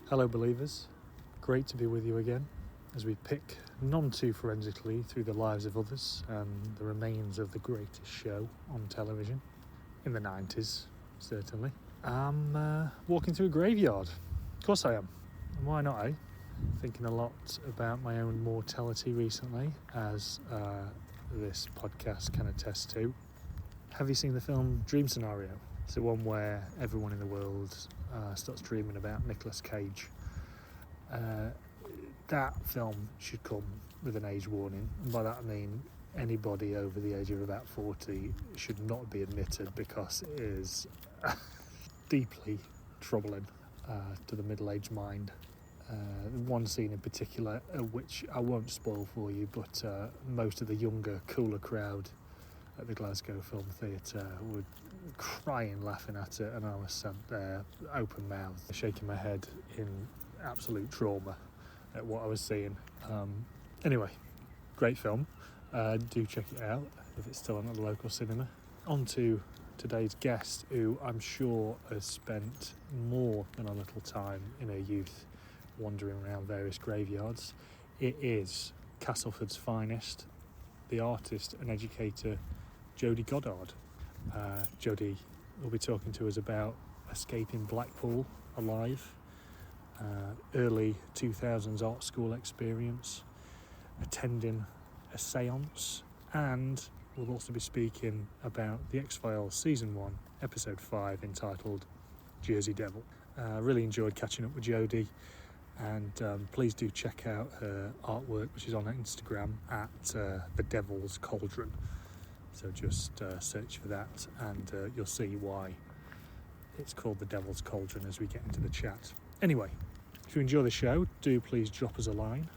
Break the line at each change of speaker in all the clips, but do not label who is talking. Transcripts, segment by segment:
Hello believers, great to be with you again as we pick none too forensically through the lives of others and the remains of the greatest show on television, in the 90s certainly. I'm walking through a graveyard, of course I am, and why not, eh? Thinking a lot about my own mortality recently, as this podcast can attest to. Have you seen the film Dream Scenario? It's the one where everyone in the world starts dreaming about Nicolas Cage. That film should come with an age warning, and by that I mean anybody over the age of about 40 should not be admitted, because it is deeply troubling to the middle-aged mind. One scene in particular, which I won't spoil for you, but most of the younger, cooler crowd at the Glasgow Film Theatre were crying, laughing at it, and I was sat there, open-mouthed, shaking my head in absolute trauma at what I was seeing. Anyway, great film. Do check it out if it's still on at the local cinema. On to today's guest, who I'm sure has spent more than a little time in her youth wandering around various graveyards. It is Castleford's finest, the artist and educator Jodie Goddard. Jodie will be talking to us about escaping Blackpool alive, early 2000s art school experience, attending a seance, and we'll also be speaking about the Icke season 1, episode 5, entitled Jersey Devil. Really enjoyed catching up with Jodie, and please do check out her artwork, which is on Instagram at The Devil's Cauldron. So just search for that, and you'll see why it's called The Devil's Cauldron as we get into the chat. Anyway, if you enjoy the show, do please drop us a line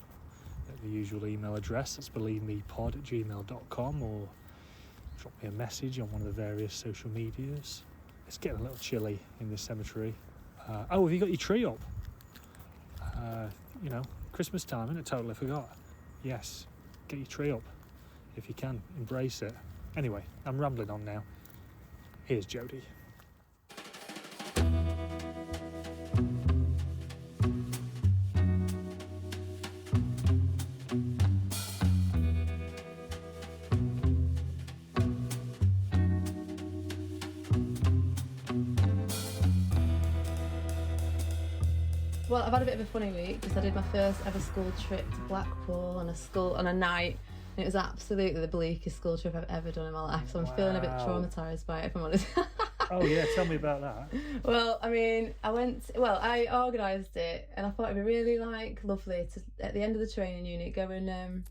at the usual email address. That's believemepod@gmail.com, or drop me a message on one of the various social medias. It's getting a little chilly in this cemetery. Have you got your tree up? Christmas time, and I totally forgot. Yes, get your tree up if you can, embrace it. Anyway, I'm rambling on now. Here's Jodie.
Well, I've had a bit of a funny week because I did my first ever school trip to Blackpool on a night, and it was absolutely the bleakest school trip I've ever done in my life. So I'm feeling a bit traumatised by it, if I'm honest.
Oh yeah, tell me about that.
Well, I mean, I organised it, and I thought it'd be really lovely to, at the end of the training unit, go and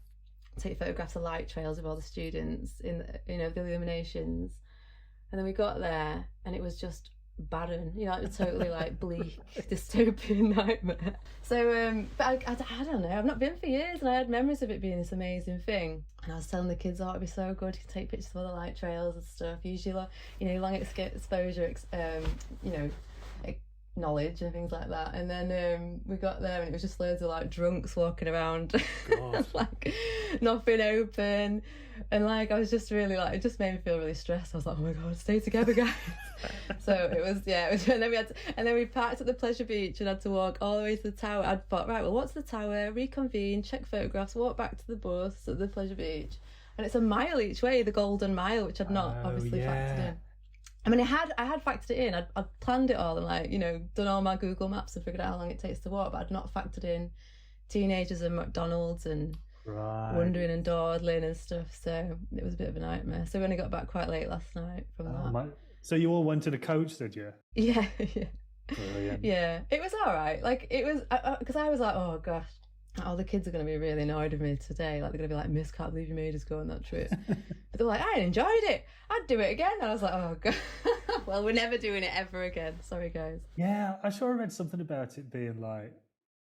take photographs of light trails with all the students in the illuminations. And then we got there, and it was just barren, a totally bleak dystopian nightmare. So but I don't know, I've not been for years, and I had memories of it being this amazing thing, and I was telling the kids, it'd be so good to take pictures of all the light trails and stuff, usually long exposure, knowledge and things like that. And then we got there, and it was just loads of drunks walking around nothing open, and I was just really it just made me feel really stressed. I was like, oh my god, stay together, guys. So it was and then we parked at the pleasure beach and had to walk all the way to the tower. I thought, right, well, what's the tower, reconvene, check photographs, walk back to the bus at the pleasure beach, and it's a mile each way, the Golden Mile, which I'd not obviously factored in. I mean, I had factored it in. I'd planned it all and done all my Google Maps and figured out how long it takes to walk, but I'd not factored in teenagers and McDonald's and wandering and dawdling and stuff. So it was a bit of a nightmare. So we only got back quite late last night from that.
So you all went in a coach, did you?
Yeah.
Brilliant.
Yeah, it was all right. It was, because I was like, oh gosh, the kids are going to be really annoyed with me today. They're going to be like, Miss, can't believe you made us go on that trip. But they're like, I enjoyed it. I'd do it again. And I was like, oh god. Well, we're never doing it ever again. Sorry, guys.
Yeah, I sure read something about it being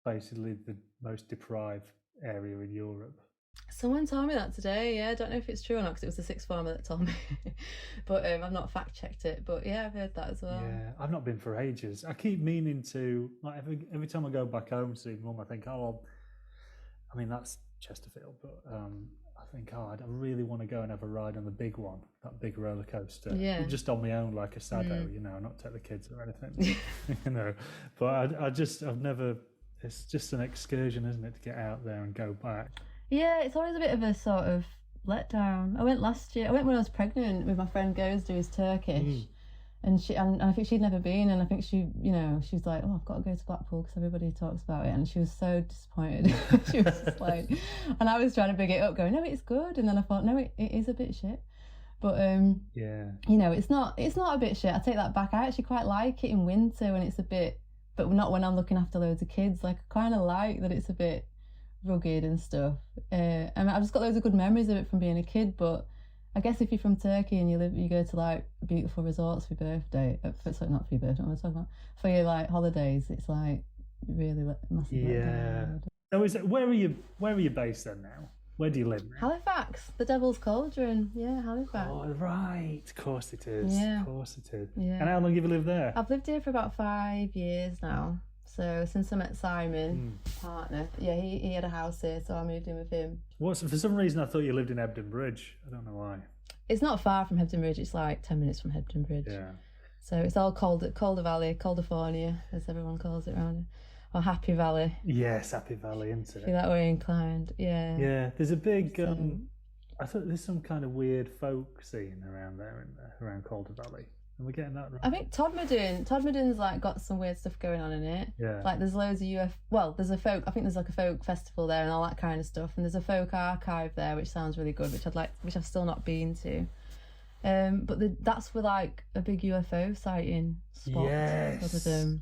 basically the most deprived area in Europe.
Someone told me that today. Yeah, I don't know if it's true or not, because it was the sixth former that told me. But I've not fact checked it. But yeah, I've heard that as well.
Yeah, I've not been for ages. I keep meaning to. Every time I go back home to see mum, I think, that's Chesterfield, but I I think, I really want to go and have a ride on the big one, that big roller coaster.
Yeah.
Just on my own, like a sado, not take the kids or anything, But I've never. It's just an excursion, isn't it, to get out there and go back?
Yeah, it's always a bit of a sort of letdown. I went last year. I went when I was pregnant with my friend Goes, who's Turkish. And I think she'd never been, and I think she was like, oh, I've got to go to Blackpool because everybody talks about it, and she was so disappointed. She was just like, and I was trying to big it up, going, no, it's good, and then I thought, no, it is a bit shit, but it's not a bit shit. I take that back. I actually quite like it in winter when it's a bit, but not when I'm looking after loads of kids. Like, I kind of like that it's a bit rugged and stuff. And I've just got loads of good memories of it from being a kid, but I guess if you're from Turkey and you go to like beautiful resorts for your birthday, sorry, not for your birthday, what am I talking about? For your like holidays, it's like really massive.
Yeah. So where are you based then now? Where do you live now?
Halifax, the Devil's Cauldron. Yeah, Halifax.
Oh, right. Of course it is.
Yeah.
Of course it is.
Yeah.
And how long have you lived there?
I've lived here for about 5 years now. So since I met Simon, partner, he had a house here, so I moved in with him.
For some reason I thought you lived in Hebden Bridge. I don't know why.
It's not far from Hebden Bridge. It's like 10 minutes from Hebden Bridge.
Yeah.
So it's all Calder Valley, Calderfornia, as everyone calls it around here. Or Happy Valley.
Yes, Happy Valley, isn't it?
If you're that way inclined, yeah.
Yeah, there's a big, I thought there's some kind of weird folk scene around there, around Calder Valley. Am we getting that right?
I think Todmorden like got some weird stuff going on in it.
Yeah.
Like there's loads of there's a folk, I think there's like a folk festival there and all that kind of stuff. And there's a folk archive there, which sounds really good, which I've still not been to. But that's with like a big UFO sighting spot.
Yes.
Sort of,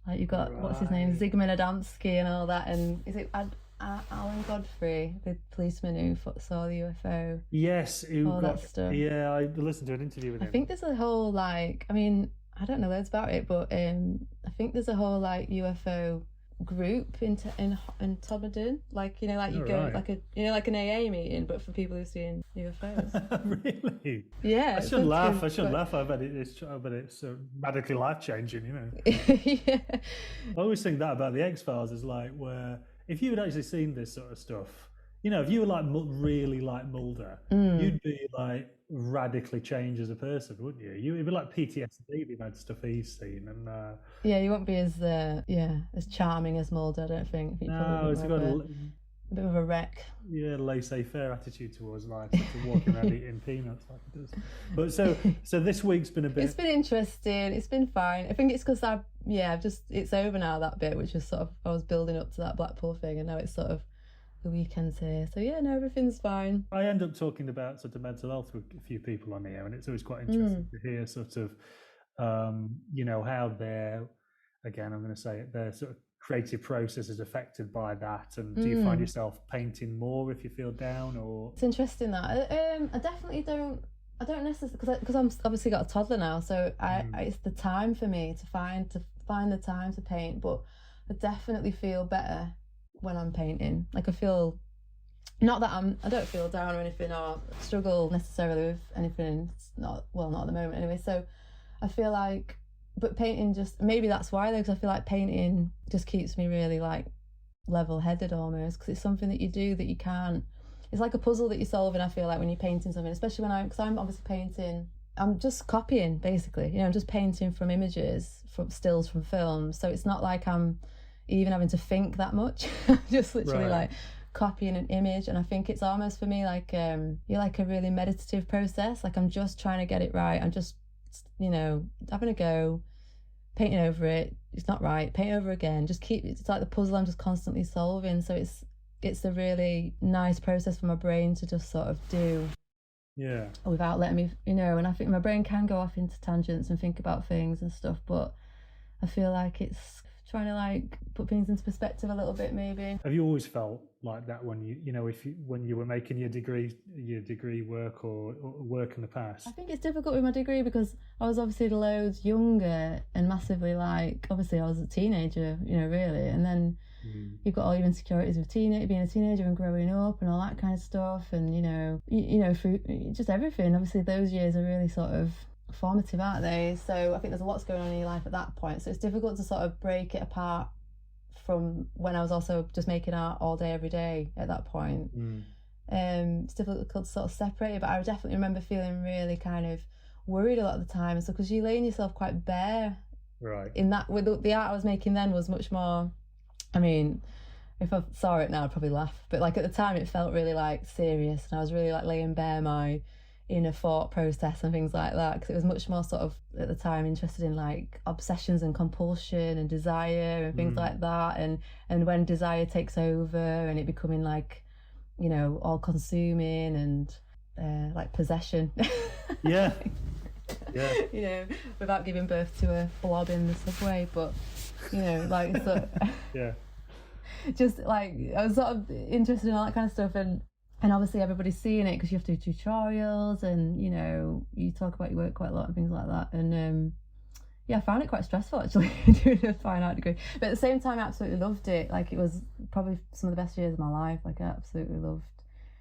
like you've got, what's his name, Zygmunt Adamski and all that. And is it Alan Godfrey, the policeman who saw the UFO?
Yes,
that stuff.
Yeah, I listened to an interview with him.
I think there's a whole I don't know loads about it, but I think there's a whole like UFO group in Todmorden, like you go like like an AA meeting, but for people who've seen UFOs.
Really?
Yeah.
I shouldn't laugh. I bet it's radically life changing.
Yeah.
I always think that about the X-Files is like where if you had actually seen this sort of stuff, if you were like really like Mulder, you'd be like radically changed as a person, wouldn't you? You'd be like PTSD, the amount of stuff he's seen, and
you won't be as as charming as Mulder, I don't think.
No, it's got a
bit of a wreck.
Yeah, laissez-faire attitude towards life, to walking around eating peanuts like it does. But so this week's been a bit.
It's been interesting. It's been fine. I think it's because it's over now, that bit, which was sort of, I was building up to that Blackpool thing, and now it's sort of the weekend's here. So yeah, no, everything's fine.
I end up talking about sort of mental health with a few people on here, and it's always quite interesting to hear sort of, how they're, again, I'm going to say it, their sort of creative process is affected by that. And do you find yourself painting more if you feel down, or? It's
interesting that I definitely don't. I don't necessarily, because I'm obviously got a toddler now, so it's the time for me to find the time to paint. But I definitely feel better when I'm painting. Like, I feel, not that I don't feel down or anything, or struggle necessarily with anything. It's not at the moment anyway. So I feel like, but painting just, maybe that's why though, because I feel like painting just keeps me really like level-headed almost, because it's something that you do that you can't, it's like a puzzle that you're solving, I feel like, when you're painting something, especially because I'm obviously painting, I'm just copying basically, I'm just painting from images, from stills from films, so it's not like I'm even having to think that much. I'm just literally like copying an image, and I think it's almost for me like you're like a really meditative process. Like, I'm just trying to get it right. I'm just having a go, painting over it, it's not right, paint over again, it's like the puzzle I'm just constantly solving. So it's a really nice process for my brain to just sort of do without letting me, and I think my brain can go off into tangents and think about things and stuff, but I feel like it's trying to like put things into perspective a little bit, maybe. Have
you always felt like that when when you were making your degree work or work in the past?
I think it's difficult with my degree because I was obviously loads younger and massively like, obviously I was a teenager, really, and then you've got all your insecurities of being a teenager and growing up and all that kind of stuff, and through just everything. Obviously those years are really sort of formative, aren't they? So I think there's a lot's going on in your life at that point, so it's difficult to sort of break it apart from when I was also just making art all day every day at that point. It's difficult to sort of separate it, but I definitely remember feeling really kind of worried a lot of the time. So because you're laying yourself quite bare,
Right.
in that, with the art I was making then was much more, I mean, if I saw it now I'd probably laugh, but like at the time it felt really like serious, and I was really like laying bare my inner thought process and things like that, because it was much more sort of at the time interested in like obsessions and compulsion and desire and things like that, and when desire takes over and it becoming like, you know, all consuming and like possession.
Yeah. Yeah.
You know, without giving birth to a blob in the subway, but you know, like so,
Yeah.
just like I was sort of interested in all that kind of stuff, and obviously everybody's seeing it because you have to do tutorials, and you know, you talk about your work quite a lot and things like that, and yeah, I found it quite stressful actually doing a fine art degree, but at the same time I absolutely loved it. Like it was probably some of the best years of my life. Like I absolutely loved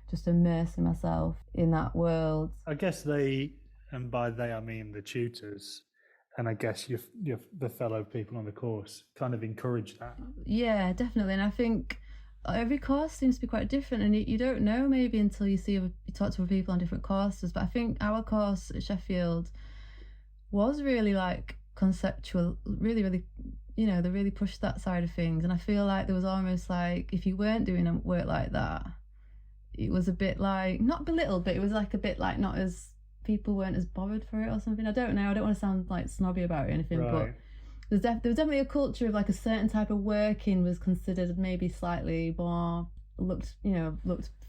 just immersing myself in that world.
I guess they, and by they I mean the tutors, and I guess the fellow people on the course kind of encourage that.
Yeah, definitely. And I think every course seems to be quite different, and you don't know maybe until you talk to other people on different courses. But I think our course at Sheffield was really like conceptual, really, you know, they really pushed that side of things. And I feel like there was almost like if you weren't doing work like that, it was a bit like, not belittled, but it was like a bit like not as, people weren't as bothered for it or something. I don't know, I don't want to sound like snobby about it or anything,
Right.
but there was definitely a culture of like a certain type of working was considered maybe slightly more looked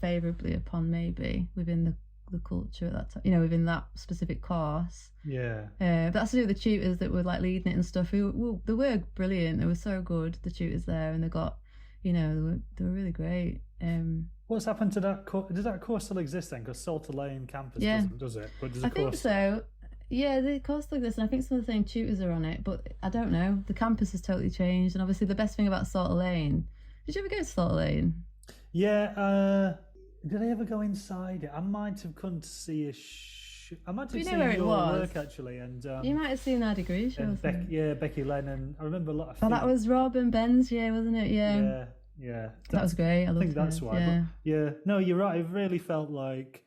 favourably upon maybe within the culture at that time, you know, within that specific course.
Yeah.
But that's to do with the tutors that were like leading it and stuff. They were brilliant. They were so good, the tutors there, and they got, you know, they were really great.
What's happened to that course? Does that course still exist then? Because Salter Lane campus doesn't, does it? But does the
I think so. Yeah, the course still exists, and I think some of the same tutors are on it, but I don't know. The campus has totally changed, and obviously the best thing about Salter Lane. Did you ever go to Salter Lane?
Yeah. Did I ever go inside it? I might have come to see I might have seen your work actually, and
you might have seen our degree show.
Becky Lennon. I remember a lot of.
Oh, that was Rob and Ben's year, wasn't it? Yeah.
Yeah.
That was great. I think
that's why.
Yeah.
But yeah. No, you're right. It really felt like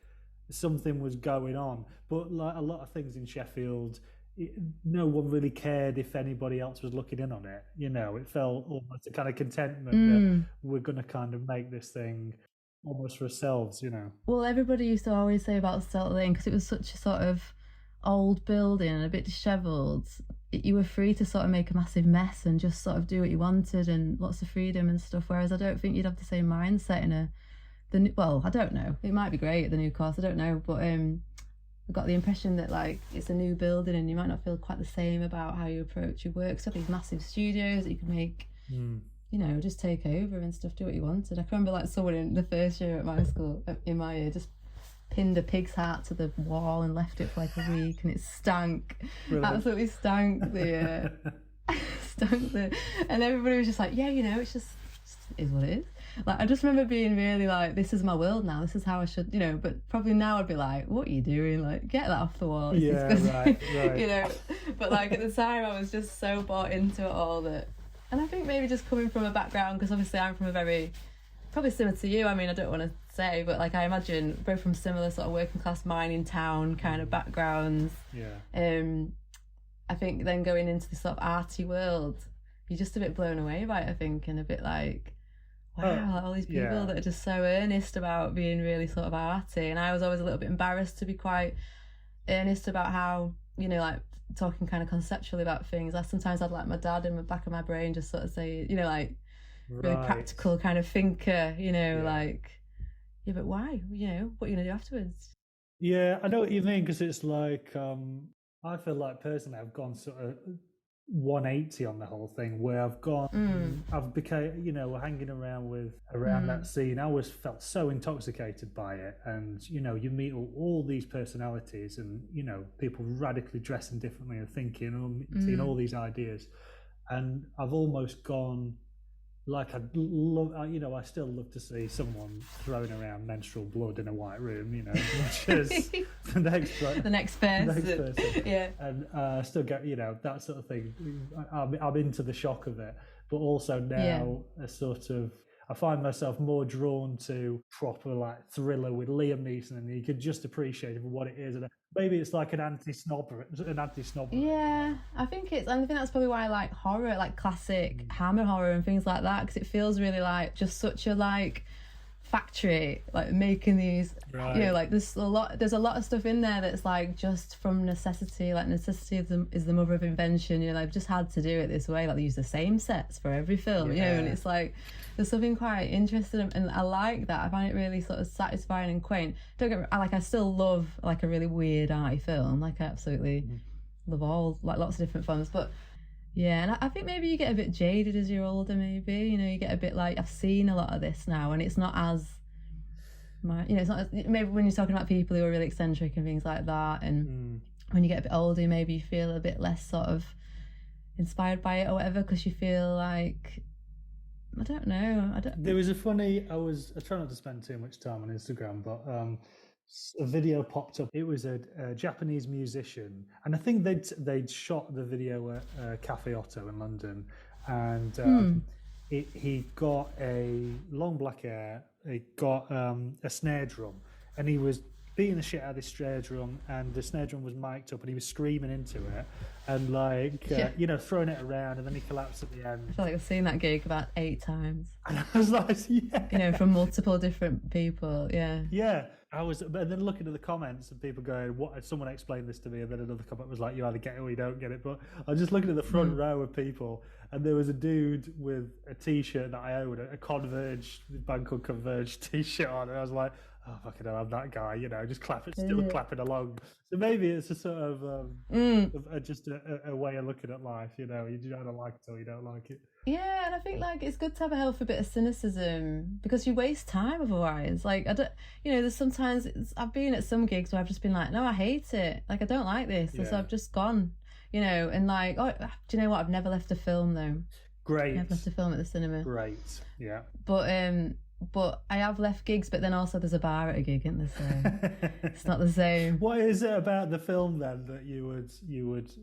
something was going on, but like a lot of things in Sheffield, no one really cared if anybody else was looking in on it. You know, it felt almost a kind of contentment that we're going to kind of make this thing almost for ourselves, you know.
Well, everybody used to always say about Salter Lane, because it was such a sort of old building and a bit dishevelled, you were free to sort of make a massive mess and just sort of do what you wanted, and lots of freedom and stuff, whereas I don't think you'd have the same mindset in well, I don't know, it might be great at the new course, I don't know, but I got the impression that like it's a new building and you might not feel quite the same about how you approach your work. So these massive studios that you can make, you know, just take over and stuff, do what you wanted. I can remember like someone in the first year at my school, in my year, just pinned a pig's heart to the wall and left it for like a week, and it stank. Really? Absolutely stank. And everybody was just like, yeah, you know, it's just is what it is. Like I just remember being really like, this is my world now, this is how I should, you know, but probably now I'd be like, what are you doing? Like, get that off the wall. It's
right.
You know, but like at the time I was just so bought into it all that, and I think maybe just coming from a background, because obviously I'm from a very, probably similar to you, I mean, I don't want to say, but like I imagine both from similar sort of working class mining town kind of backgrounds. I think then going into this sort of arty world, you're just a bit blown away by it, I think, and a bit like, wow, like all these people that are just so earnest about being really sort of arty. And I was always a little bit embarrassed to be quite earnest about how, you know, like talking kind of conceptually about things. Like sometimes I'd like my dad in the back of my brain just sort of say, you know, like really practical kind of thinker, you know, like, yeah, but why? You know, what are you going to do afterwards?
Yeah, I know what you mean, because it's like, I feel like personally I've gone sort of 180 on the whole thing, where I've gone, I've become, you know, hanging around that scene. I always felt so intoxicated by it, and you know, you meet all these personalities, and you know, people radically dressing differently and thinking and seeing all these ideas, and I've almost gone like I'd love, you know, I still love to see someone throwing around menstrual blood in a white room, you know, as much as the next person.
Yeah.
And still get, you know, that sort of thing. I'm into the shock of it, but also now a sort of, I find myself more drawn to proper like thriller with Liam Neeson, and you could just appreciate it for what it is. And maybe it's like an anti-snobber.
Yeah, I think that's probably why I like horror, like classic Hammer horror and things like that, because it feels really like just such a like factory, like making these,
right.
You know, like there's a lot of stuff in there that's like just from necessity, like necessity is the mother of invention, you know, they've just had to do it this way, like they use the same sets for every film, you know, and it's like there's something quite interesting, and I like that. I find it really sort of satisfying and quaint. Don't get me, I still love like a really weird arty film, like I absolutely love all, like lots of different films, but yeah, and I think maybe you get a bit jaded as you're older, maybe, you know, you get a bit like, I've seen a lot of this now, and it's not as, you know, it's not as, maybe when you're talking about people who are really eccentric and things like that, and when you get a bit older, maybe you feel a bit less sort of inspired by it or whatever, because you feel like, I don't know.
There was a funny, I try not to spend too much time on Instagram, but a video popped up. It was a Japanese musician, and I think they'd shot the video at Cafe Otto in London, and he got a long black hair, he got a snare drum, and he was beating the shit out of this snare drum, and the snare drum was mic'd up, and he was screaming into it, and like you know, throwing it around, and then he collapsed at the end.
I feel like I've seen that gig about 8 times.
And I was like, yeah,
you know, from multiple different people. Yeah.
But then looking at the comments and people going, "What?" Someone explained this to me, and then another comment was like, "You either get it or you don't get it." But I was just looking at the front row of people, and there was a dude with a T-shirt that I own, a Converge, band called Converge T-shirt on, and I was like, "Oh fucking hell, I'm that guy," you know, just clapping along. So maybe it's a sort of just a way of looking at life, you know. You don't like it or you don't like it.
Yeah, and I think like it's good to have a healthy bit of cynicism, because you waste time otherwise. Like I don't, you know, there's sometimes I've been at some gigs where I've just been like, no, I hate it. Like I don't like this, so I've just gone, you know, and like, oh, do you know what? I've never left a film though.
Great.
I've left a film at the cinema.
Great. Yeah.
But I have left gigs, but then also there's a bar at a gig, isn't there? So it's not the same.
What is it about the film then that you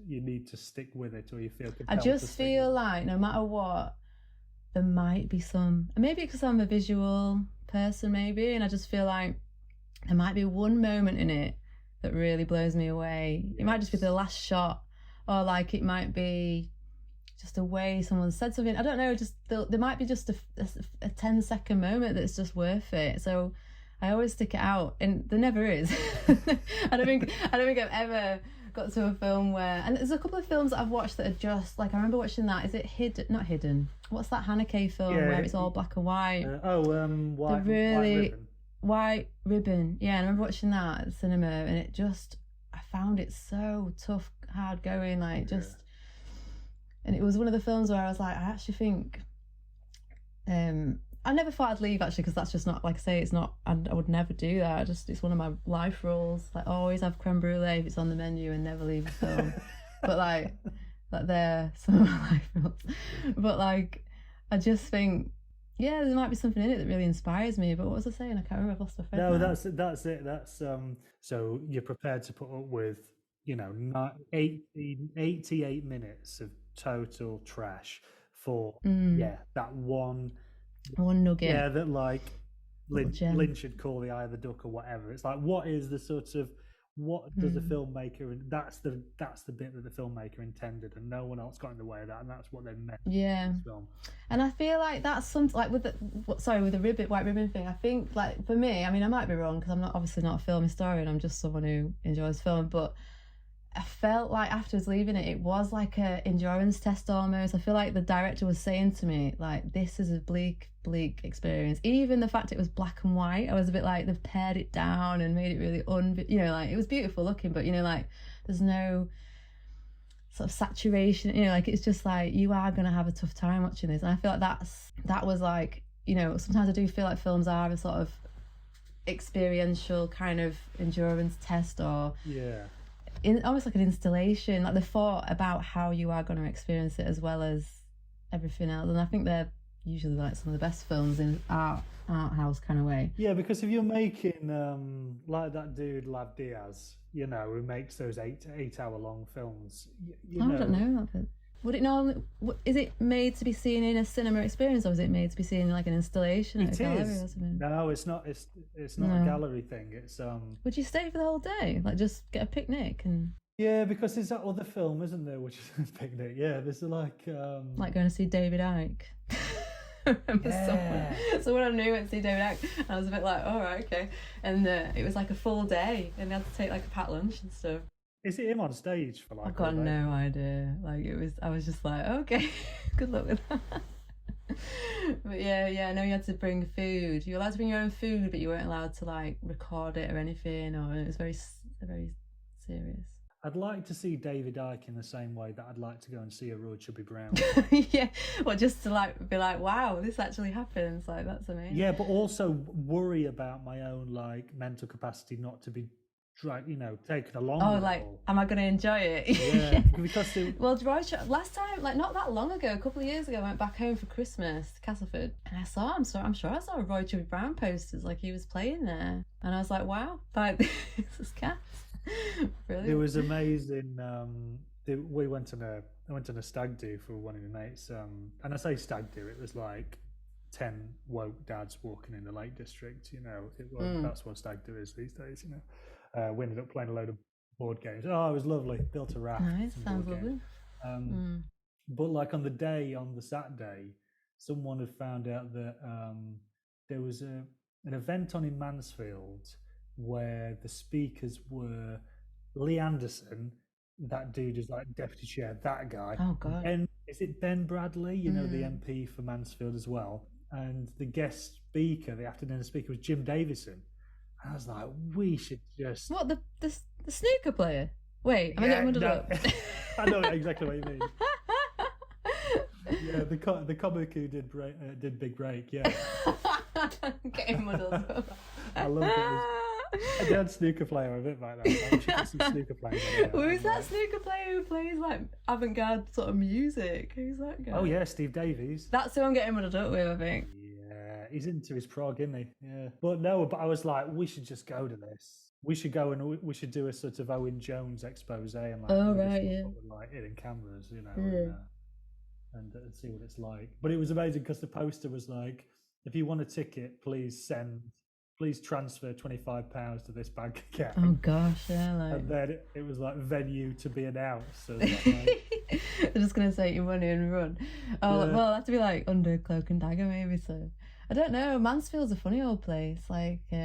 need to stick with it, or you feel compelled?
I just feel like no matter what, there might be some, maybe because I'm a visual person, maybe, and I just feel like there might be one moment in it that really blows me away. Yes. It might just be the last shot, or like it might be just a way someone said something. I don't know, just there might be just a 10-second moment that's just worth it. So I always stick it out, and there never is. I don't think I've ever got to a film where, and there's a couple of films that I've watched that are just like, I remember watching that, is it not Hidden? What's that Haneke film where it's all black and white? White Ribbon. Yeah, I remember watching that at the cinema, and I found it so tough, hard going, like just. And it was one of the films where I was like, I actually think, I never thought I'd leave actually, because that's just not, like I say, it's not, I would never do that. It's one of my life rules. Like always have creme brulee if it's on the menu, and never leave a film. But like they're some of my life rules. But like, I just think, yeah, there might be something in it that really inspires me. But what was I saying? I can't remember. I've lost my thread.
No, that's it. That's so you're prepared to put up with, you know, 88 minutes of total trash for that one nugget, that like Lynch should call the eye of the duck or whatever. It's like, what is the sort of, what does the filmmaker, and that's the bit that the filmmaker intended, and no one else got in the way of that, and that's what they meant.
Yeah.
In this film.
And I feel like that's something like with the white ribbon thing. I think like for me, I mean, I might be wrong because I'm obviously not a film historian. I'm just someone who enjoys film, but I felt like after leaving it was like a endurance test almost. I feel like the director was saying to me, like, this is a bleak experience. Even the fact it was black and white, I was a bit like, they've pared it down and made it really you know, like, it was beautiful looking, but, you know, like, there's no sort of saturation, you know, like, it's just like, you are going to have a tough time watching this. And I feel like that was like, you know, sometimes I do feel like films are a sort of experiential kind of endurance test, or almost like an installation, like the thought about how you are going to experience it as well as everything else. And I think they're usually like some of the best films in art house kind of way. Yeah, because if you're making like that dude Lav Diaz, you know, who makes those 8 hour long films, you know, I don't know that bit. Would it normally? Is it made to be seen in a cinema experience, or is it made to be seen in like an installation at a gallery or something?
No, it's not. It's not a gallery thing. It's
Would you stay for the whole day? Like just get a picnic and?
Yeah, because there's that other film, isn't there, which is Picnic. Yeah, there's like
going to see David Icke. Someone I knew went to see David Icke. I was a bit like, all right, okay. And it was like a full day, and they had to take like a packed lunch and stuff.
Is it him on stage for like?
I've got no idea. Like it was, I was just like, okay, good luck with that. But yeah, I know you had to bring food. You were allowed to bring your own food, but you weren't allowed to like record it or anything. Or it was very serious.
I'd like to see David Icke in the same way that I'd like to go and see a Roy Chubby Brown.
Yeah, well, just to like be like, wow, this actually happens. Like that's amazing.
Yeah, but also worry about my own like mental capacity not to be, taken along.
Oh, like, am I going to enjoy it?
Yeah, because
well, last time, like not that long ago, a couple of years ago, I went back home for Christmas to Castleford, and I'm sure I saw Roy Chubby Brown posters, like he was playing there, and I was like, wow, like this is cats. Brilliant.
It was amazing. I went on a stag do for one of my mates, and I say stag do, it was like 10 woke dads walking in the Lake District. That's what stag do is these days. We ended up playing a load of board games. Oh, it was lovely. Built a raft.
Nice, sounds lovely.
But like on the Saturday, someone had found out that there was an event on in Mansfield where the speakers were Lee Anderson, that dude is like deputy chair, that guy.
Oh God.
And is it Ben Bradley, the MP for Mansfield as well? And the guest speaker, the afternoon speaker, was Jim Davison. And I was like, we should just...
What, the snooker player? Wait, am I getting muddled up?
I know exactly what you mean. Yeah, the comic who did Big Break, yeah.
I'm getting muddled up.
I love it. I did snooker player a bit back then. I should get some snooker players.
Who's that snooker player who plays like avant-garde sort of music? Who's that guy?
Oh yeah, Steve Davies.
That's who I'm getting muddled up with, I think.
Yeah, he's into his prog, isn't he? Yeah. But I was like, we should just go to this. We should go and we should do a sort of Owen Jones expose and like, with like hidden cameras, and see what it's like. But it was amazing because the poster was like, if you want a ticket, please transfer £25 to this bank account.
Oh gosh, yeah. Like...
And then it was like venue to be announced. So like,
they're just gonna take your money and run. Oh yeah. Well, it'll have to be like under cloak and dagger maybe. So I don't know. Mansfield's a funny old place. Like I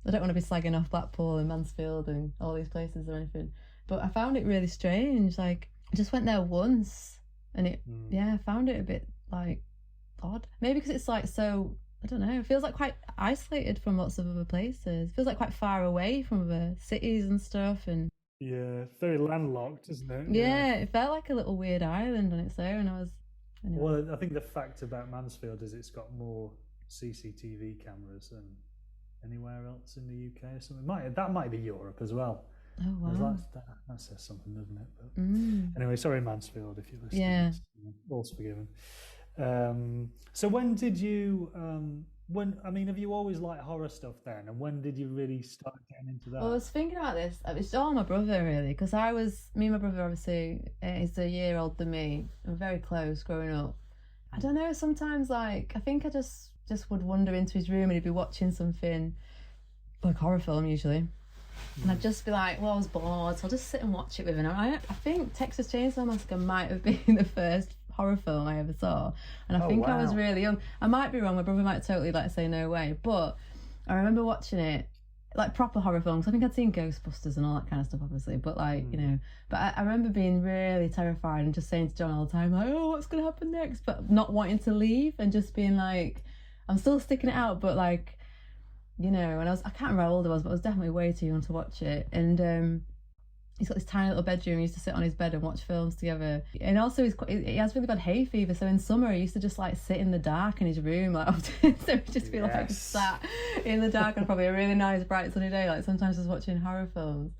don't want to be slagging off Blackpool and Mansfield and all these places or anything, but I found it really strange. Like I just went there once, and I found it a bit like odd. Maybe because it's like so. I don't know, it feels like quite isolated from lots of other places. It feels like quite far away from other cities and stuff. And
yeah, very landlocked, isn't it?
Yeah, it felt like a little weird island on its own. Anyway.
Well, I think the fact about Mansfield is it's got more CCTV cameras than anywhere else in the UK or something. That might be Europe as well.
Oh, wow.
That says something, doesn't it? But anyway, sorry, Mansfield, if you're listening.
Yeah.
All's forgiven. So when did you have you always liked horror stuff then, and when did you really start getting into that?
Well, I was thinking about this. It's all my brother really, because me and my brother obviously is a year older than me. We're very close growing up. I don't know, sometimes like I think I just would wander into his room and he'd be watching something like horror film usually. And I'd just be like, well, I was bored, so I'll just sit and watch it with him. I think Texas Chainsaw Massacre might have been the first horror film I ever saw, and I think I was really young. I might be wrong, my brother might totally like say no way, but I remember watching it like proper horror films. I think I'd seen Ghostbusters and all that kind of stuff obviously, but like but I remember being really terrified and just saying to John all the time like, oh, what's gonna happen next, but not wanting to leave and just being like, I'm still sticking it out, but like and I can't remember how old I was, but I was definitely way too young to watch it. And he's got this tiny little bedroom. He used to sit on his bed and watch films together. And also he has really bad hay fever, so in summer he used to just like sit in the dark in his room like often. So he'd just be like sat in the dark on probably a really nice bright sunny day, like sometimes just watching horror films.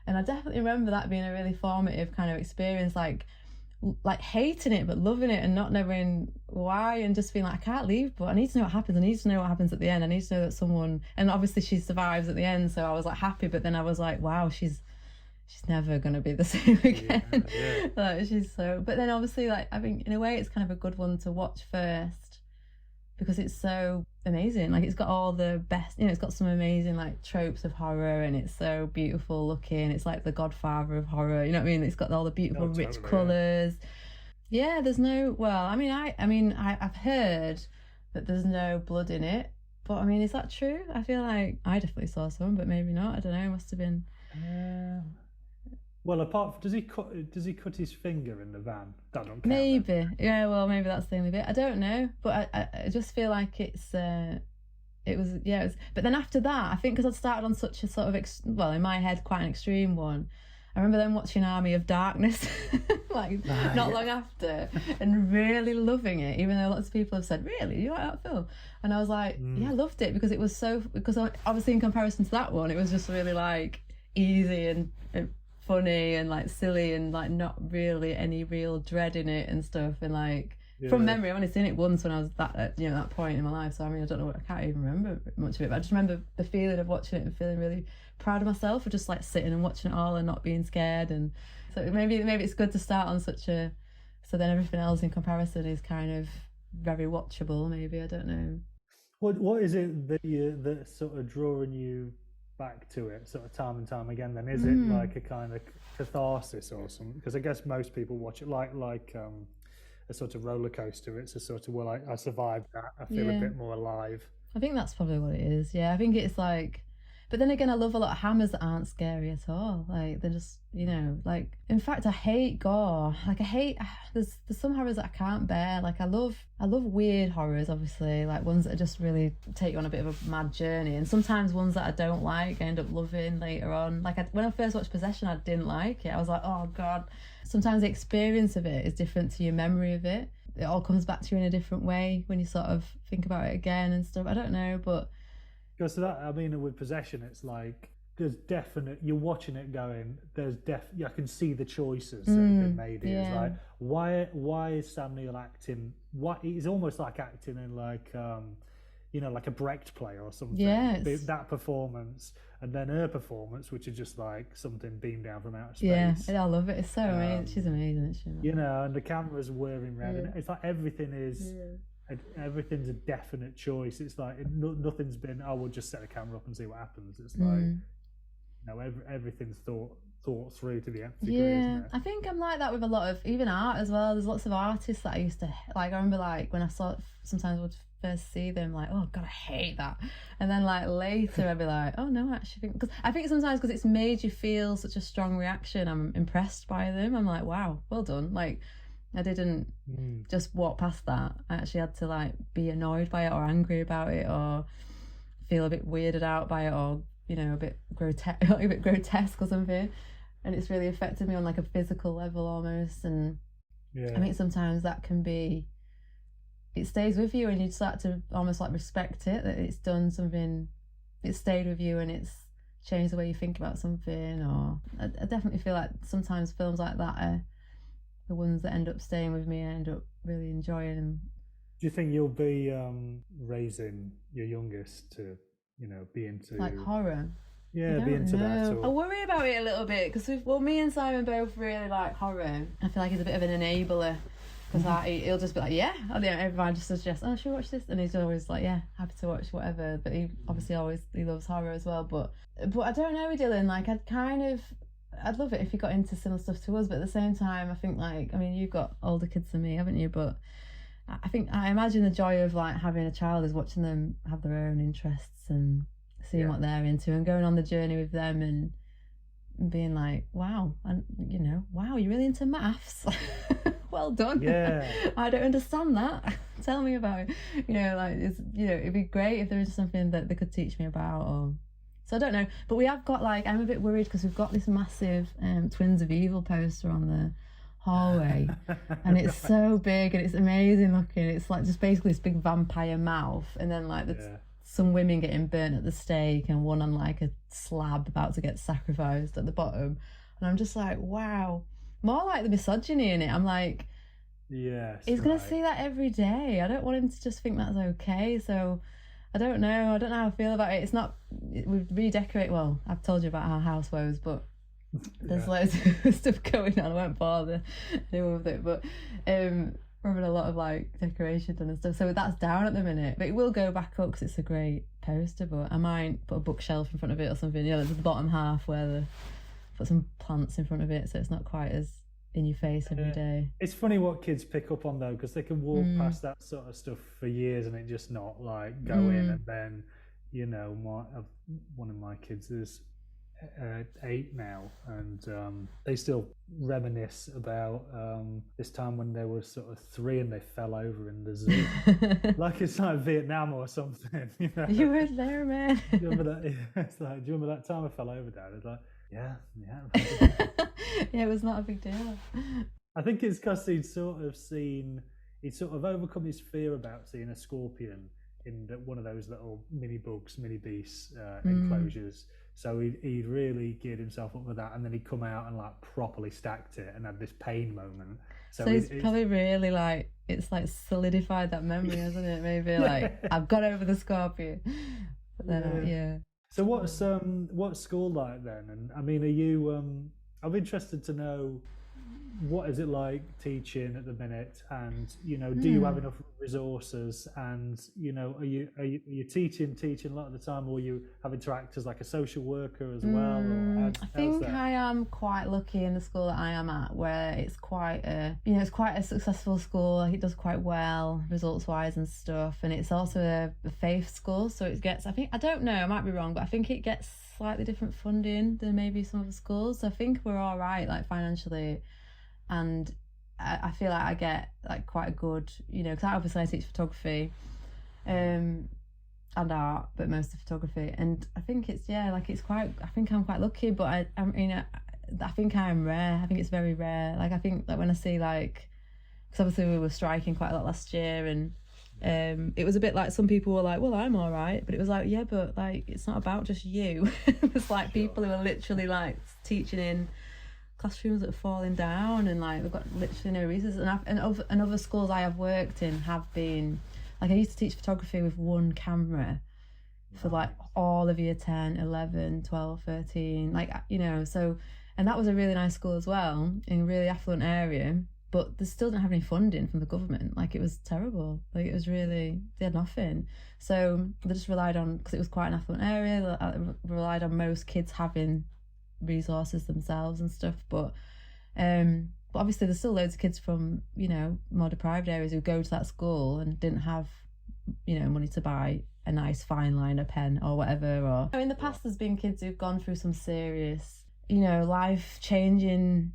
And I definitely remember that being a really formative kind of experience, like hating it but loving it and not knowing why, and just being like, I can't leave, but I need to know what happens. I need to know what happens at the end. I need to know that someone, and obviously she survives at the end, so I was like happy, but then I was like, wow, she's she's never gonna be the same again.
Yeah.
Like, she's so, but then obviously, like, I think in a way it's kind of a good one to watch first because it's so amazing. Like, it's got all the best, you know, it's got some amazing like tropes of horror, and it's so beautiful looking. It's like the Godfather of horror, you know what I mean? It's got all the beautiful rich colours. Yeah, there's no, well, I mean, I've heard that there's no blood in it, but I mean, is that true? I feel like I definitely saw some, but maybe not. I don't know. Must have been.
Well, apart from, does he cut his finger in the van? That don't count.
Maybe,
then.
yeah. Well, maybe that's the only bit. I don't know, but I just feel like it was, yeah. It was, but then after that, I think because I'd started on such a sort of well, in my head, quite an extreme one. I remember then watching Army of Darkness, like not long after, and really loving it, even though lots of people have said, really, you like that film? And I was like, yeah, I loved it because it was so, because obviously in comparison to that one, it was just really like easy and funny and like silly and like not really any real dread in it and stuff. And like, from memory, I've only seen it once when I was that point in my life. So I mean, I don't know, I can't even remember much of it, but I just remember the feeling of watching it and feeling really proud of myself for just like sitting and watching it all and not being scared. And so maybe it's good to start on such a, so then everything else in comparison is kind of very watchable. Maybe, I don't know.
What is it that's sort of drawing you back to it sort of time and time again? Then is it like a kind of catharsis or something? Because I guess most people watch it like a sort of roller coaster. It's a sort of, well, I survived that, I feel a bit more alive. I
think that's probably what it is. Yeah, I think it's like, but then again, I love a lot of hammers that aren't scary at all. Like, they're just, you know, like, in fact, I hate gore. Like, there's some horrors that I can't bear. Like, I love weird horrors, obviously, like ones that just really take you on a bit of a mad journey. And sometimes ones that I don't like, I end up loving later on. Like, when I first watched Possession, I didn't like it. I was like, oh God. Sometimes the experience of it is different to your memory of it. It all comes back to you in a different way when you sort of think about it again and stuff. I don't know, but...
Because that, I mean, with Possession, it's like there's definite. You're watching it, going, there's I can see the choices that have been made here. It's like, why is Sam Neill acting? He's almost like acting in like, you know, like a Brecht play or something.
Yeah,
that performance, and then her performance, which is just like something beamed down from outer space.
Yeah, I love it. It's so amazing. She's amazing, isn't she?
You know, and the camera's whirring round, and it's like everything is. Everything's a definite choice. It's like nothing's been, we'll just set a camera up and see what happens. It's like, no, everything's thought through to the nth degree, isn't it?
I think I'm like that with a lot of even art as well. There's lots of artists that I used to like. I remember like when I sometimes would first see them, like, oh God, I hate that. And then like later I'd be like, oh no, I actually think, because I think sometimes because it's made you feel such a strong reaction, I'm impressed by them. I'm like, wow, well done. Like, I didn't just walk past that. I actually had to like be annoyed by it or angry about it or feel a bit weirded out by it or, you know, a bit grotesque or something. And it's really affected me on like a physical level almost. And I think sometimes that can be, it stays with you and you start to almost like respect it, that it's done something, it stayed with you and it's changed the way you think about something. Or I definitely feel like sometimes films like that are the ones that end up staying with me and end up really enjoying them.
Do you think you'll be raising your youngest to, you know, be into
like horror?
Yeah, be into that. Or...
I worry about it a little bit because me and Simon both really like horror. I feel like he's a bit of an enabler because he'll just be like, yeah, everyone just suggests, oh, should we watch this? And he's always like, yeah, happy to watch whatever. But he obviously he loves horror as well. But I don't know, Dylan. Like I'd love it if you got into similar stuff to us, but at the same time, I think like, I mean, you've got older kids than me, haven't you? But I imagine the joy of like having a child is watching them have their own interests and seeing what they're into and going on the journey with them and being like, wow, and you know, wow, you're really into maths. Well done.
Yeah.
I don't understand that. Tell me about it. You know, like it's, you know, it'd be great if there was something that they could teach me about or. So I don't know, but we have got like, I'm a bit worried because we've got this massive Twins of Evil poster on the hallway and it's so big and it's amazing looking. It's like just basically this big vampire mouth and then like some women getting burnt at the stake and one on like a slab about to get sacrificed at the bottom. And I'm just like, wow, more like the misogyny in it. I'm like,
yes,
he's going to see that every day. I don't want him to just think that's okay. So I don't know how I feel about it. It's not, we redecorate, well, I've told you about our house woes, but There's loads of stuff going on. I won't bother anyone with it, but we're having a lot of like decoration done and stuff. So that's down at the minute, but it will go back up because it's a great poster. But I might put a bookshelf in front of it or something. There's the bottom half where put some plants in front of it, so it's not quite as in your face every day.
It's funny what kids pick up on though, because they can walk past that sort of stuff for years and it just not like go in. And then one of my kids is 8 now, and they still reminisce about this time when they were sort of 3 and they fell over in the zoo. Like it's like Vietnam or something.
You were there, man.
Do you remember that? It's like, do you remember that time I fell over, Dad? It's like, yeah.
Yeah, it was not a big deal.
I think it's because he'd sort of overcome his fear about seeing a scorpion in one of those little mini beasts enclosures. So he'd really geared himself up for that, and then he'd come out and like properly stacked it and had this pain moment. So
he's probably really like, it's like solidified that memory, hasn't it? Maybe like, I've got over the scorpion. But then,
So what's school like then? And I mean, are you? I'm interested to know, what is it like teaching at the minute? And do you have enough resources? And are you teaching a lot of the time, or you having to act as like a social worker as well? Or
I think I am quite lucky in the school that I am at, where it's quite a successful school. It does quite well results wise and stuff, and it's also a faith school, so it gets, I don't know, I might be wrong, but I think it gets slightly different funding than maybe some of the schools. So I think we're all right, like financially. And I feel like I get like quite a good, because I teach photography and art, but mostly photography. And I think I think I'm quite lucky, but I think I am rare. I think it's very rare. Like I think that when I see like, because obviously we were striking quite a lot last year, and it was a bit like some people were like, well, I'm all right, but it was like, yeah, but like it's not about just you. It was like people who are literally like teaching in classrooms that are falling down, and like they've got literally no reasons. And other schools I have worked in have been like, I used to teach photography with one camera for like all of year 10, 11, 12, 13, like so, and that was a really nice school as well, in a really affluent area, but they still didn't have any funding from the government. Like it was terrible. Like it was really, they had nothing. So they just relied on, because it was quite an affluent area, they relied on most kids having resources themselves and stuff, but obviously there's still loads of kids from more deprived areas who go to that school and didn't have money to buy a nice fine liner pen or whatever. Or in the past there's been kids who've gone through some serious life changing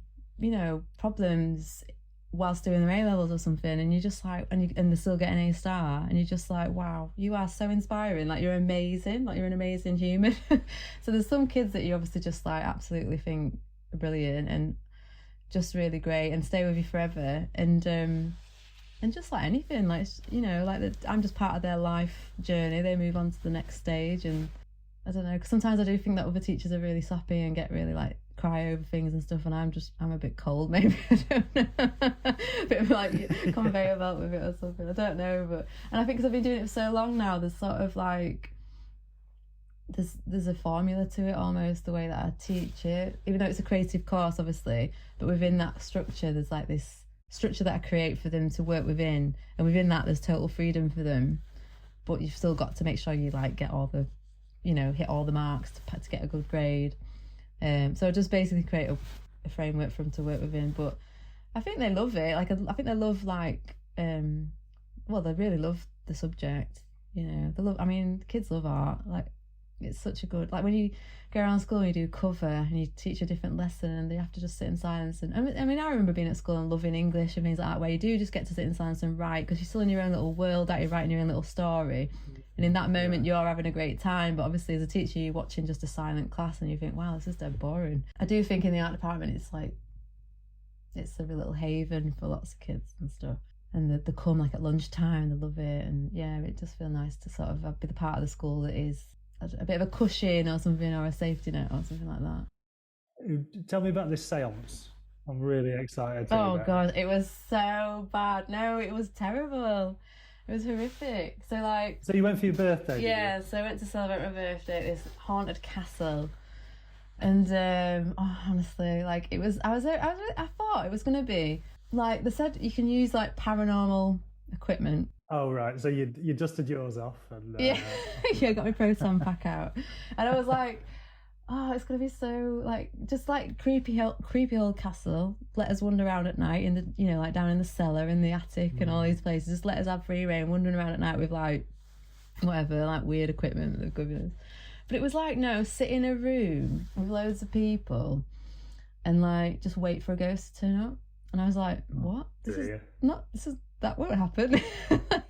problems whilst doing their A-levels or something, and you're just like, and they're still getting A star, and you're just like, wow, you are so inspiring, like you're amazing, like you're an amazing human. So there's some kids that you obviously just like absolutely think are brilliant and just really great and stay with you forever, and just like anything, like I'm just part of their life journey. They move on to the next stage, and I don't know, because sometimes I do think that other teachers are really soppy and get really like cry over things and stuff, and I'm a bit cold maybe. I don't know. A bit of like conveyor belt with it or something, I don't know. But and I think because I've been doing it for so long now, there's sort of like there's a formula to it almost, the way that I teach it, even though it's a creative course obviously, but within that structure there's like this structure that I create for them to work within, and within that there's total freedom for them, but you've still got to make sure you like get all the hit all the marks to get a good grade. So I just basically create a framework for them to work within. But I think they love it. Like I think they love like they really love the subject. They love. I mean, kids love art. Like it's such a good, like when you go around school and you do cover and you teach a different lesson and they have to just sit in silence. And I mean, I remember being at school and loving English and things like that, where you do just get to sit in silence and write, because you're still in your own little world, that you're writing your own little story. And in that moment, you're having a great time. But obviously, as a teacher, you're watching just a silent class and you think, wow, this is dead boring. I do think in the art department, it's like, it's a little haven for lots of kids and stuff. And they come like at lunchtime, they love it. And yeah, it just feels nice to sort of be the part of the school that is a bit of a cushion or something, or a safety net or something like that.
Tell me about this seance. I'm really excited.
Oh God, it was so bad. No, it was terrible. It was horrific. So you
went for your birthday?
Yeah, so I went to celebrate my birthday at this haunted castle. And honestly, like it was, I thought it was gonna be like they said you can use like paranormal equipment.
Oh right, so you dusted yours off and
yeah, got my proton pack out, and I was like, oh, it's gonna be so like just like creepy old castle. Let us wander around at night in the like down in the cellar, in the attic, and all these places. Just let us have free reign, wandering around at night with like whatever, like weird equipment that they've given us. But it was like, no, sit in a room with loads of people and like just wait for a ghost to turn up. And I was like, what? That won't happen.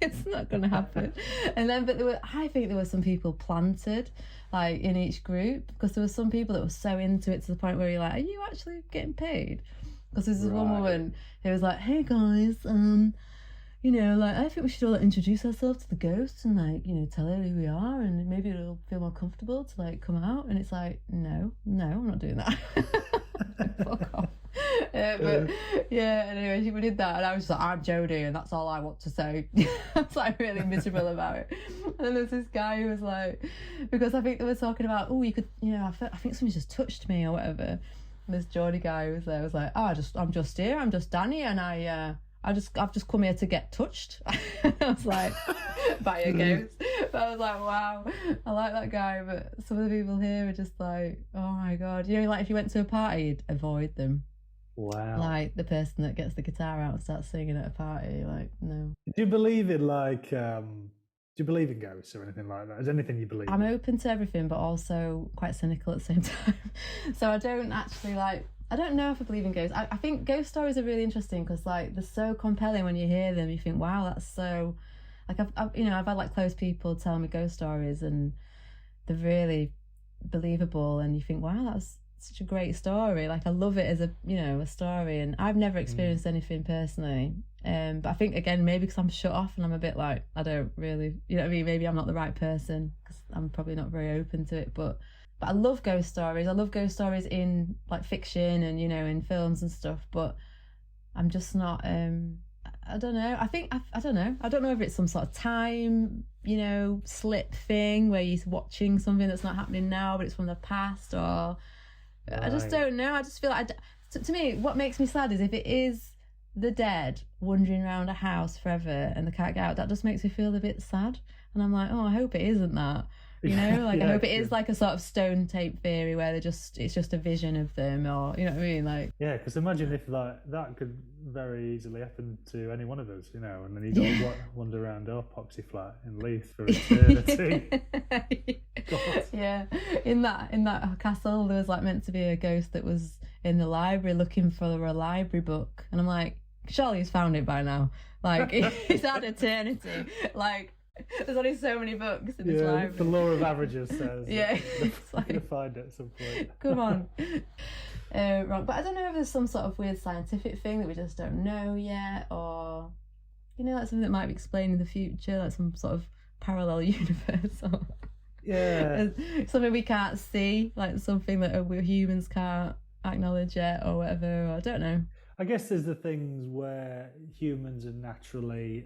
It's not going to happen. And then, I think there were some people planted like in each group, because there were some people that were so into it to the point where you're like, are you actually getting paid? Because there's this one woman who was like, hey guys, like, I think we should all like, introduce ourselves to the ghost and like, tell her who we are, and maybe it'll feel more comfortable to like come out. And it's like, no, I'm not doing that. Fuck off. Anyway, we did that, and I was just like, I'm Jodie, and that's all I want to say. I was like really miserable about it. And then there's this guy who was like, because I think they were talking about, oh, you could, I think somebody just touched me or whatever. And this Geordie guy who was there was like, oh, I'm just here, I'm just Danny, and I've just come here to get touched. I was like, by a ghost. But I was like, wow, I like that guy. But some of the people here are just like, oh my God. Like if you went to a party, you'd avoid them.
Wow.
Like the person that gets the guitar out and starts singing at a party, like, no.
Do you believe in like, do you believe in ghosts or anything like that? Is there anything you believe
I'm
in?
open to everything, but also quite cynical at the same time. So I don't actually like, I don't know if I believe in ghosts. I think ghost stories are really interesting because like they're so compelling when you hear them. You think, wow, that's so, like I've had like close people tell me ghost stories and they're really believable, and you think, wow, that's such a great story. Like I love it as a story, and I've never experienced anything personally. But I think again maybe because I'm shut off and I'm a bit like, I don't really, what I mean, maybe I'm not the right person because I'm probably not very open to it, but I love ghost stories. I love ghost stories in like fiction and in films and stuff, but I'm just not I don't know. I don't know. I don't know if it's some sort of time, slip thing where you're watching something that's not happening now but it's from the past, or right. I just don't know. I just feel like to me what makes me sad is if it is the dead wandering around a house forever and they can't get out. That just makes me feel a bit sad, and I'm like, oh, I hope it isn't that. I hope it is like a sort of stone tape theory where it's just a vision of them, or what I mean, like. Yeah,
because imagine if like that could very easily happen to any one of us, and then you got to wander around our poxy flat in Leith for eternity. God.
Yeah, in that castle there was like meant to be a ghost that was in the library looking for a library book, and I'm like, surely he's found it by now. Like he's had eternity, like. There's only so many books in this library.
The law of averages says.
Yeah,
it's like, you're gonna find it at some point.
Come on. Wrong, but I don't know if there's some sort of weird scientific thing that we just don't know yet, or like something that might be explained in the future, like some sort of parallel universe, or something we can't see, like something that we humans can't acknowledge yet, or whatever. Or I don't know.
I guess there's the things where humans are naturally.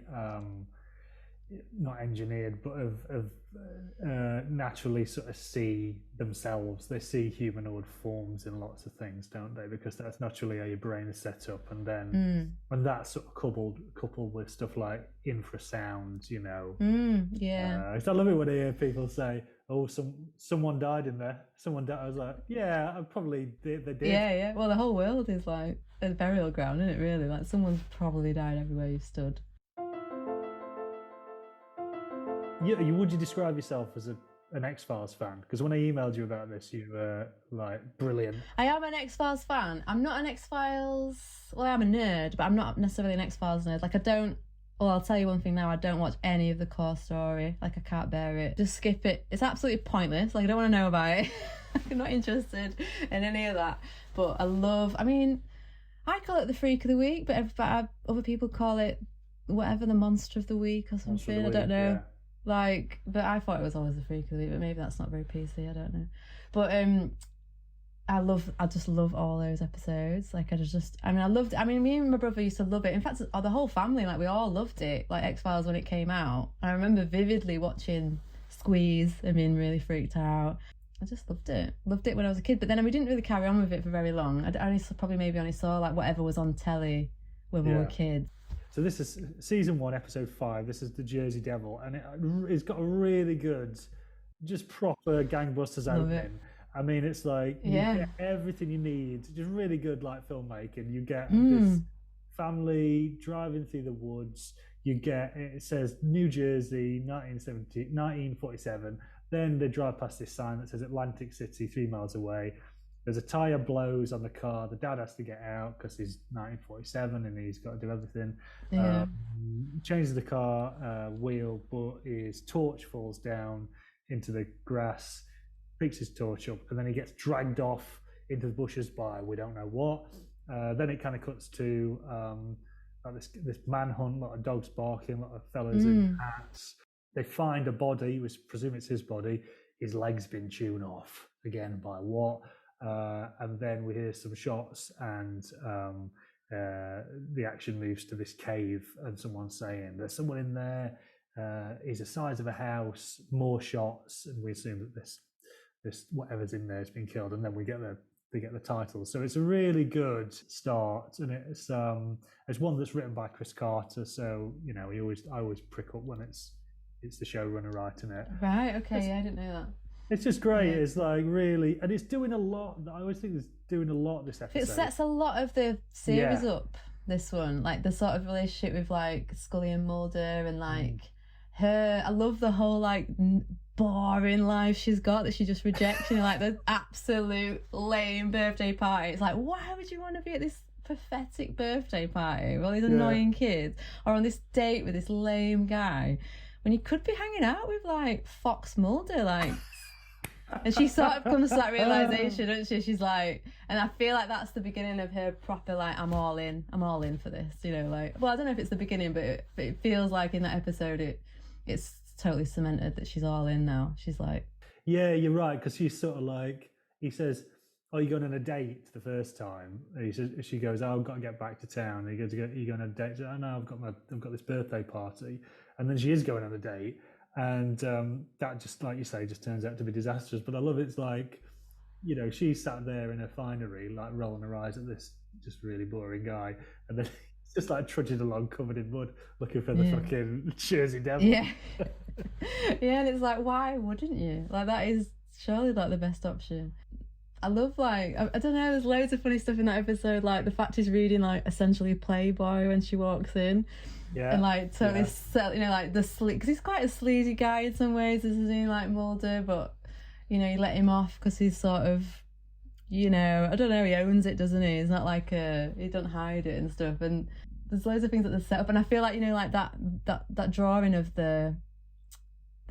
Not engineered, but of naturally sort of see themselves. They see humanoid forms in lots of things, don't they? Because that's naturally how your brain is set up. And then when that's sort of coupled with stuff like infrasounds, I love it when I hear people say, "Oh, someone died in there. Someone died." I was like, "Yeah, I probably they did."
Yeah. Well, the whole world is like a burial ground, isn't it? Really, like someone's probably died everywhere you've stood.
Would you describe yourself as an X-Files fan? Because when I emailed you about this, you were like, brilliant.
I am an X-Files fan. I'm not an X-Files... Well, I'm a nerd, but I'm not necessarily an X-Files nerd. Like, I don't... Well, I'll tell you one thing now. I don't watch any of the core story. Like, I can't bear it. Just skip it. It's absolutely pointless. Like, I don't want to know about it. I'm not interested in any of that. But I love... I mean, I call it the Freak of the Week, but other people call it whatever, the Monster of the Week or something. I don't know. Yeah. Like, but I thought it was always the Freak of the Week, but maybe that's not very PC, I don't know. But I just love all those episodes. Like, I loved it. I mean, me and my brother used to love it. In fact, the whole family, like, we all loved it, like X-Files when it came out. I remember vividly watching Squeeze and being really freaked out. I just loved it when I was a kid, but then we didn't really carry on with it for very long. I only saw like whatever was on telly when we were kids.
So this is season 1, episode 5. This is the Jersey Devil, and it's got a really good, just proper gangbusters opening. I mean, it's like you get everything you need. Just really good like filmmaking. You get this family driving through the woods. You get, it says New Jersey, 1947. Then they drive past this sign that says Atlantic City, 3 miles away. There's a tyre blows on the car. The dad has to get out because he's 1947 and he's got to do everything. Changes the car wheel, but his torch falls down into the grass, picks his torch up, and then he gets dragged off into the bushes by we don't know what. Then it kind of cuts to this manhunt, a lot of dogs barking, a lot of fellas in hats. They find a body, we presume it's his body. His leg's been chewed off, again, by what? And then we hear some shots, and the action moves to this cave, and someone's saying, there's someone in there, he's the size of a house, more shots, and we assume that this whatever's in there has been killed, and then they get the title. So it's a really good start, and it's one that's written by Chris Carter, so I always prick up when it's the showrunner writing it.
Right, okay, I didn't know that.
It's just great. Yeah. It's like really, and it's doing a lot. I always think it's doing a lot this episode.
It sets a lot of the series up, this one, like the sort of relationship with like Scully and Mulder, and like her. I love the whole like boring life she's got that she just rejects, like the absolute lame birthday party. It's like, why would you want to be at this pathetic birthday party with all these annoying kids, or on this date with this lame guy, when you could be hanging out with like Fox Mulder, like. And she sort of comes to that realisation, doesn't she? She's like, and I feel like that's the beginning of her proper, like, I'm all in for this, like, well, I don't know if it's the beginning, but it feels like in that episode it's totally cemented that she's all in now. She's like,
yeah, you're right, because she's sort of like, he says, oh, you going on a date the first time? And she goes, oh, I've got to get back to town. And he goes, are you going on a date? She goes, oh no, I've got this birthday party. And then she is going on a date. And that just, like you say, just turns out to be disastrous. But I love it's like, she's sat there in her finery, like rolling her eyes at this just really boring guy. And then he's just like trudging along covered in mud, looking for the fucking Jersey Devil.
Yeah. Yeah, and it's like, why wouldn't you? Like, that is surely like the best option. I love, like, I don't know, there's loads of funny stuff in that episode, like the fact he's reading like essentially Playboy when she walks in. Yeah, and like totally, like the sleazy, because he's quite a sleazy guy in some ways, isn't he? Like Mulder, but you let him off because he's sort of, I don't know, he owns it, doesn't he? It's not like he don't hide it and stuff. And there's loads of things that they set up, and I feel like like that drawing of the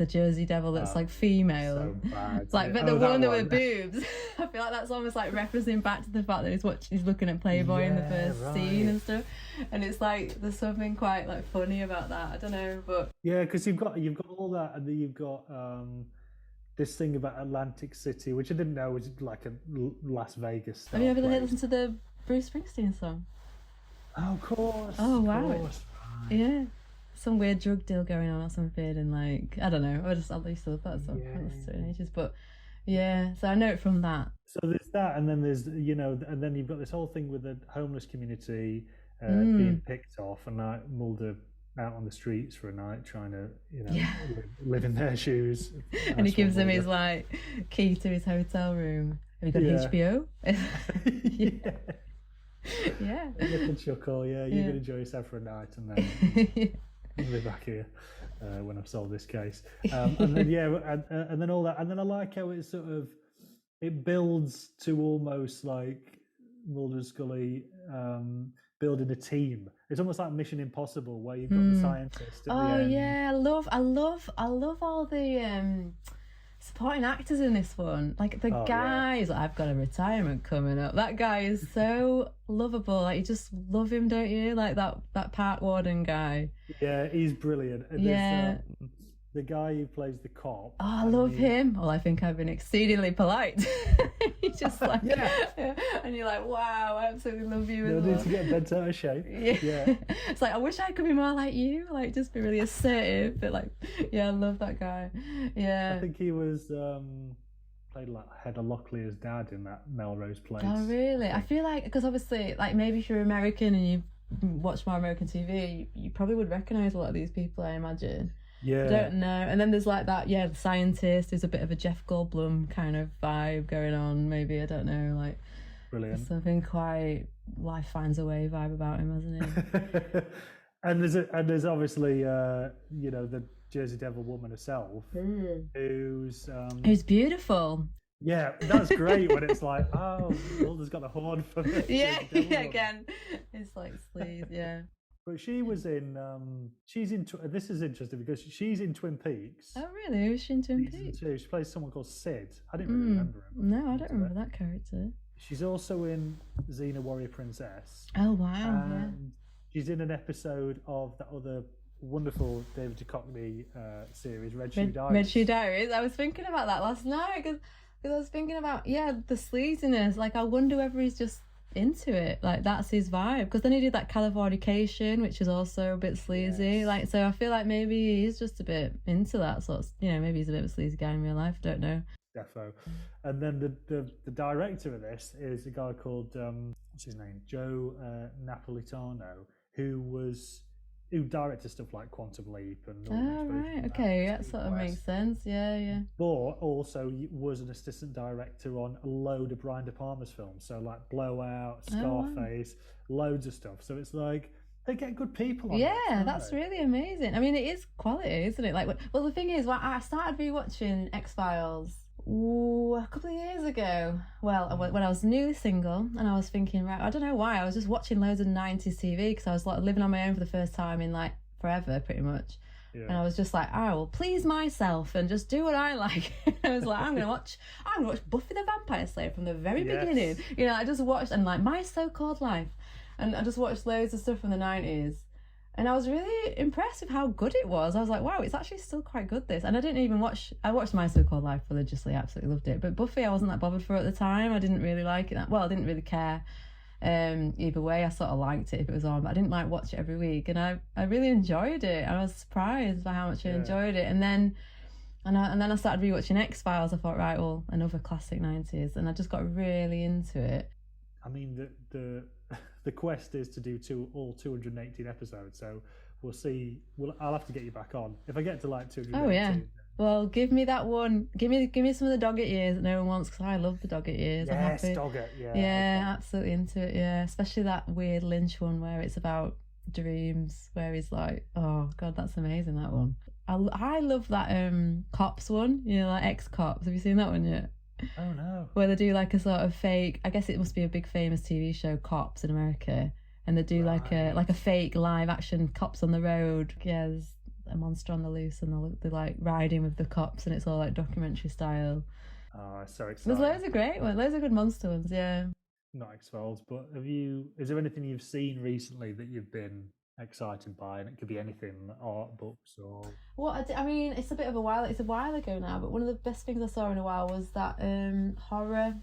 Jersey Devil that's like female,
so bad.
It's like, but the one that were boobs. I feel like that's almost like referencing back to the fact that he's looking at Playboy in the first scene and stuff, and it's like there's something quite like funny about that. I don't know, but
because you've got all that, and then you've got this thing about Atlantic City, which I didn't know was like a Las Vegas.
Have you ever listened to the Bruce Springsteen song?
Oh, of course.
Oh, wow.
Of course. Right.
Yeah. Some weird drug deal going on or something, and like, I don't know, I used to love that song. I haven't listened to it in ages, but so I know it from that.
So there's that, and then there's and then you've got this whole thing with the homeless community being picked off, and like Mulder out on the streets for a night trying to live in their shoes.
And he gives him his like key to his hotel room. Have you got HBO? Yeah.
A little chuckle. You can enjoy yourself for a night, and then I'll be back here when I've solved this case. And then and then all that, and then I like how it sort of builds to almost like Mulder and Scully building a team. It's almost like Mission Impossible, where you've got the scientist. At the end.
Yeah, I love all the supporting actors in this one. Like the guys, I've got a retirement coming up. That guy is so lovable. Like, you just love him, don't you? Like that park warden guy.
Yeah, he's brilliant. And the guy who plays the cop.
Oh, I love him. Well, I think I've been exceedingly polite. He's just like, and you're like, wow, I absolutely love you.
No need to get bent out of shape. Yeah.
It's like, I wish I could be more like you. Like, just be really assertive. But like, I love that guy. Yeah.
I think he was played like Heather Locklear's dad in that Melrose Place.
Oh, really? I feel like, because obviously, like, maybe if you're American and you watch more American TV, you probably would recognise a lot of these people, I imagine.
Yeah.
I don't know. And then there's like that, the scientist, who's a bit of a Jeff Goldblum kind of vibe going on, maybe, I don't know, like...
Brilliant.
Something quite life finds a way vibe about him, hasn't he?
and there's obviously, the Jersey Devil woman herself, who's
beautiful.
Yeah, that's great when it's like, oh, Mulder's got the horn for the
again. It's like sleaze, yeah.
But she was in, this is interesting because she's in Twin Peaks.
Oh, really? Who's she in Twin Peaks?
She plays someone called Sid. I didn't really remember her.
No, I don't remember that character.
She's also in Xena Warrior Princess.
Oh, wow.
And she's in an episode of that other wonderful David Duchovny series, Red Shoe Diaries.
Red Shoe Diaries. I was thinking about that last night because I was thinking about, the sleaziness. Like, I wonder whether he's just into it. Like, that's his vibe. Because then he did that Californication, which is also a bit sleazy. Yes. Like, so I feel like maybe he's just a bit into that sort of, maybe he's a bit of a sleazy guy in real life. I don't know.
Defo. And then the director of this is a guy called, what's his name? Joe Napolitano, who directed stuff like Quantum Leap and all
right, okay, that sort of makes sense, yeah.
But also was an assistant director on a load of Brian De Palma's films, so like Blowout, Scarface, loads of stuff. So it's like they get good people on
that's really amazing. I mean, it is quality, isn't it? Like, well, the thing is, I started rewatching X-Files a couple of years ago. Well, when I was newly single, and I was thinking, right, I don't know why, I was just watching loads of 90s TV because I was like living on my own for the first time in like forever, pretty much. Yeah. And I was just like, I will please myself and just do what I like. I was like, I'm gonna watch Buffy the Vampire Slayer from the very beginning. I just watched, and like My So-Called Life, and I just watched loads of stuff from the 90s. And I was really impressed with how good it was. I was like, wow, it's actually still quite good, this. And I watched My So-Called Life religiously, absolutely loved it. But Buffy, I wasn't that bothered for at the time. I didn't really like it. Well, I didn't really care either way. I sort of liked it if it was on, but I didn't like watch it every week. And I really enjoyed it. I was surprised by how much I enjoyed it. And then I started rewatching X-Files. I thought, right, well, another classic 90s. And I just got really into it.
I mean, the quest is to do all 218 episodes, so we'll see. I'll have to get you back on if I get to like 218.
Oh yeah. Well, give me that one. Give me some of the Doggett years that no one wants, because I love the Doggett years.
Yes, Doggett. Yeah.
Yeah, okay. Absolutely into it. Yeah, especially that weird Lynch one where it's about dreams, where he's like, oh god, that's amazing. That one. I love that Cops one. Like Ex-Cops. Have you seen that one yet?
Oh no.
Where they do like a sort of fake, I guess it must be a big famous TV show, Cops in America, and they do like a fake live action cops on the road. Yeah, there's a monster on the loose and they're like riding with the cops, and it's all like documentary style.
Oh, so exciting.
There's loads of great ones, loads of good monster ones, yeah.
Not X-Files, but is there anything you've seen recently that you've been excited by? And it could be anything, art, books, or... Well,
I mean, it's a while ago now, but one of the best things I saw in a while was that horror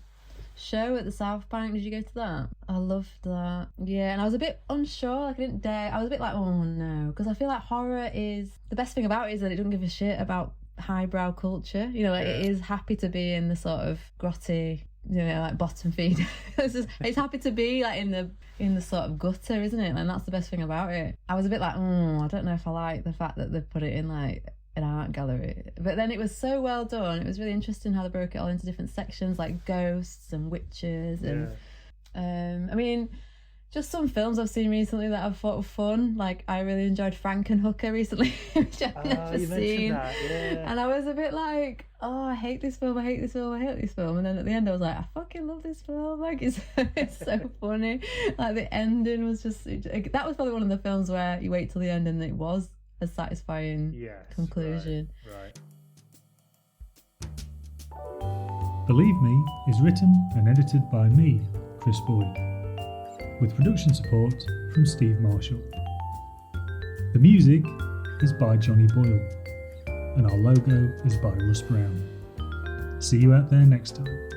show at the South Bank. Did you go to that? I loved that. Yeah, and I was a bit unsure, like I didn't dare. I was a bit like, oh no, because I feel like horror is, the best thing about it is that it doesn't give a shit about highbrow culture. It is happy to be in the sort of grotty, like bottom feed. It's happy to be like in the sort of gutter, isn't it? And that's the best thing about it. I was a bit like, I don't know if I like the fact that they've put it in like an art gallery. But then it was so well done. It was really interesting how they broke it all into different sections, like ghosts and witches and I mean, just some films I've seen recently that I've thought were fun. Like, I really enjoyed Frankenhooker recently, which I've never seen.
That, yeah.
And I was a bit like, oh, I hate this film, I hate this film, I hate this film. And then at the end I was like, I fucking love this film. Like, it's so funny. Like, the ending was just... That was probably one of the films where you wait till the end and it was a satisfying conclusion.
Right.
Believe Me is written and edited by me, Chris Boyd, with production support from Steve Marshall. The music is by Johnny Boyle, and our logo is by Russ Brown. See you out there next time.